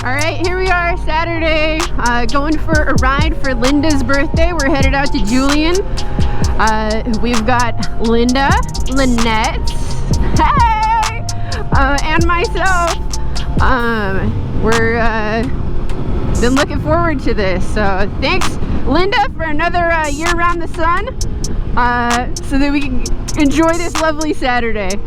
All right, here we are, Saturday, going for a ride for Linda's birthday. We're headed out to Julian. We've got Linda, Lynette, hey, and myself. We're been looking forward to this. So thanks, Linda, for another year around the sun, so that we can enjoy this lovely Saturday.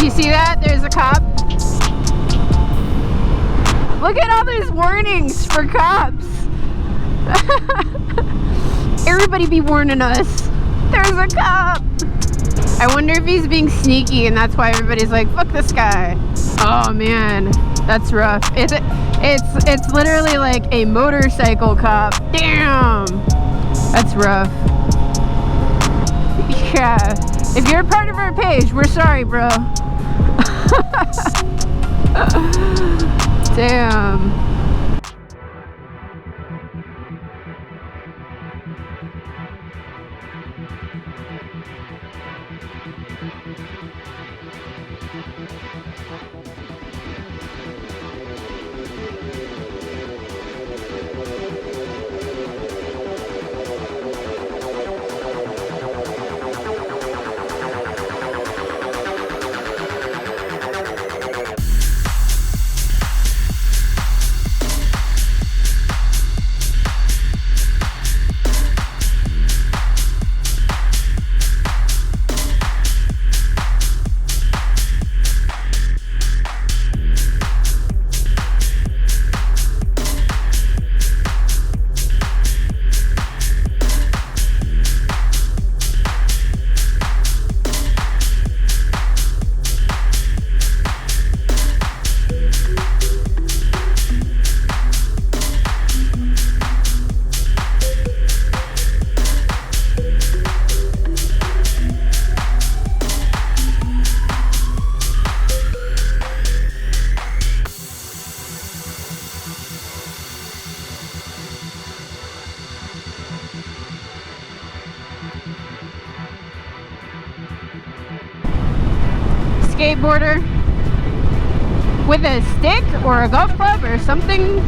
You see that? There's a cop. Look at all these warnings for cops. Everybody be warning us. There's a cop. I wonder if he's being sneaky and that's why everybody's like, fuck this guy. Oh man, that's rough. It's literally like a motorcycle cop. Damn, that's rough. Yeah, if you're a part of our page, we're sorry, bro. Damn. Skateboarder with a stick or a golf club or something.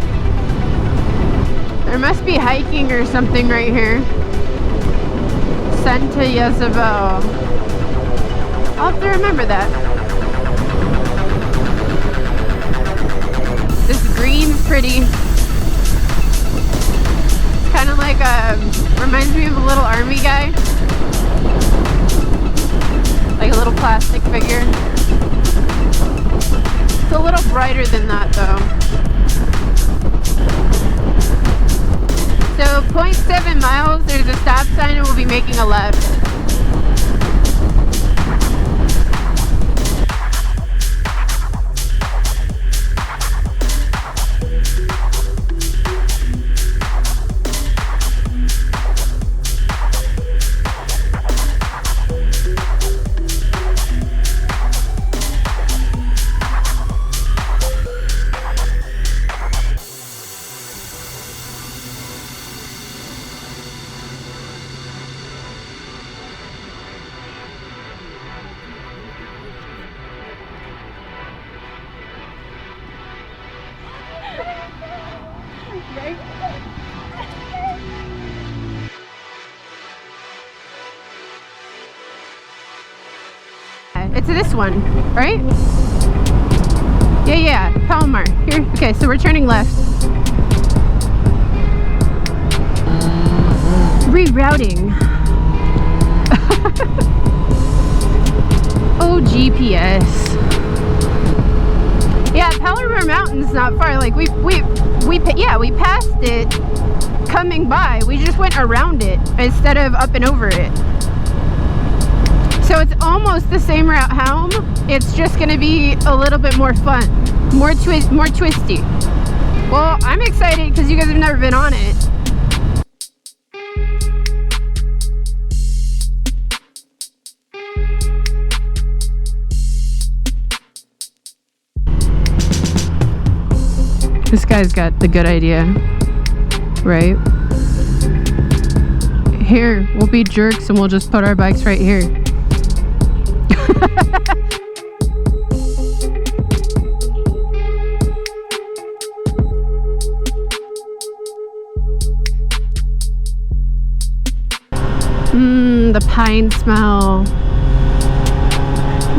There must be hiking or something right here. Santa Jezebel. I'll have to remember that. This green's pretty. It's kind of like reminds me of a little army guy. Like a little plastic figure. It's a little brighter than that though. So 0.7 miles, there's a stop sign and we'll be making a left. It's this one, right? Yeah, Palomar. Here, okay, so we're turning left. Rerouting. Oh, GPS. Yeah, Palomar Mountain's not far. Like we passed it coming by. We just went around it instead of up and over it. So it's almost the same route home. It's just gonna be a little bit more fun, more twisty. Well, I'm excited because you guys have never been on it. This guy's got the good idea, right? Here, we'll be jerks and we'll just put our bikes right here. The pine smell.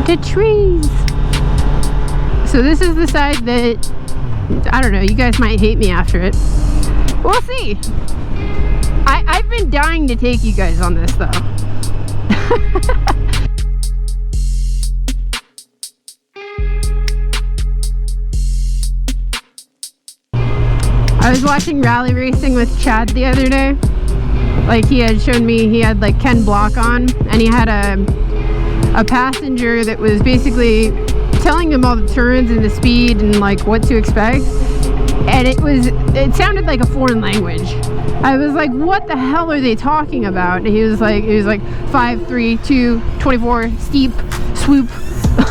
The trees. So this is the side that, I don't know, you guys might hate me after it. We'll see. I've been dying to take you guys on this though. I was watching rally racing with Chad the other day. Like he had shown me, he had like Ken Block on, and he had a passenger that was basically telling him all the turns and the speed and like what to expect. And it sounded like a foreign language. I was like, what the hell are they talking about? And he was like 5, 3, 2, 24, steep, swoop,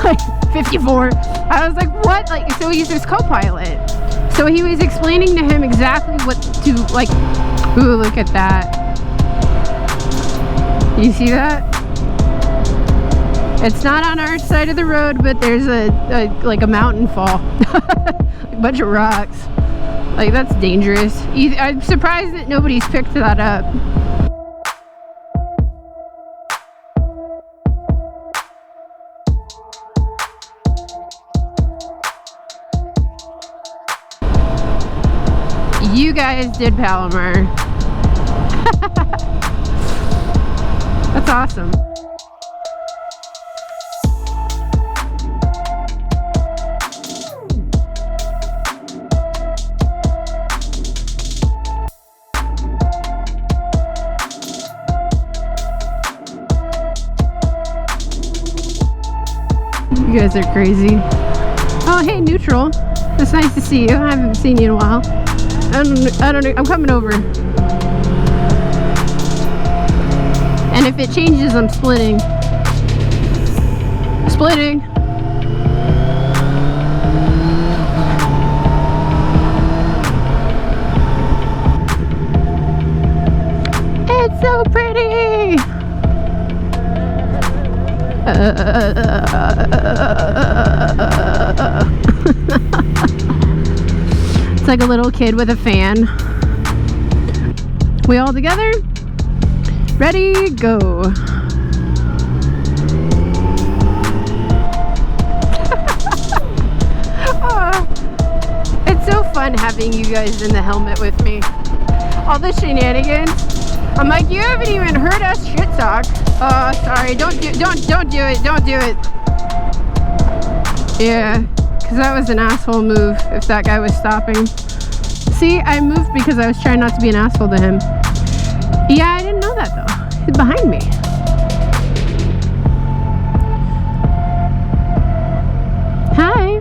like 54. I was like, what? Like, so he's his co-pilot. So he was explaining to him exactly what to like. Ooh, look at that. You see that? It's not on our side of the road, but there's like a mountain fall. A bunch of rocks. Like, that's dangerous. I'm surprised that nobody's picked that up. You guys did Palomar. That's awesome. You guys are crazy. Oh, hey, Neutral. It's nice to see you. I haven't seen you in a while. I don't know. I'm coming over. And if it changes, I'm splitting. Splitting. It's so pretty. It's like a little kid with a fan. We all together? Ready, go. Oh, it's so fun having you guys in the helmet with me. All the shenanigans. I'm like, you haven't even heard us shit talk. Oh, sorry. Don't do it. Don't do it. Yeah, because that was an asshole move if that guy was stopping. See, I moved because I was trying not to be an asshole to him. Yeah, I didn't know that though. He's behind me. Hi.